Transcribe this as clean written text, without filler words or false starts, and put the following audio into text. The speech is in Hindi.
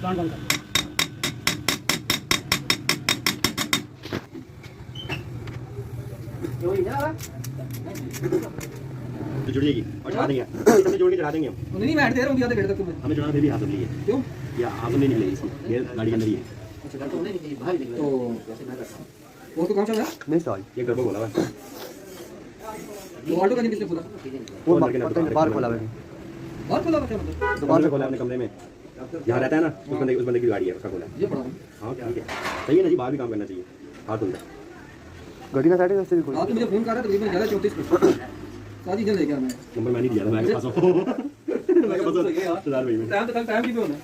प्लांट बंद कर। तो जुड़ जाएगी और चढ़ा देंगे, इसमें जोड़ के चढ़ा देंगे हम। नहीं मैं ऐड दे रहा हूँ आधे घंटे तक तुम्हें। हमें चढ़ाना भी हाथ में लिए क्यों? या हाथ में नहीं निकलेगी इसमें, ये गाड़ी के अंदर ही है। तो वो तो काम चल रहा है। नहीं सॉरी, ये गड़बड़ बोला हुआ है। वो ऑल्टो का नहीं किसने खोला? वो बाहर खोला है। और खोला बच्चा मतलब दुकान से खोला अपने कमरे में, यहाँ रहता है ना, उस बंदे की गाड़ी है, उसका खोला है। ये पड़ा हाँ ठीक है, सही है ना जी, बाहर भी काम करना चाहिए, हाथ धुलता है। गाड़ी का साइड है उससे भी खोला। आप तो मुझे फोन कर रहा था तकरीबन 11:34 शादी जल्द लेके आना है। नंबर मैं नहीं दिया था, मैं के पास हूँ। मैं के पास हूँ, सरदार भाई में। टाइम तो कल टाइम की भी होना है।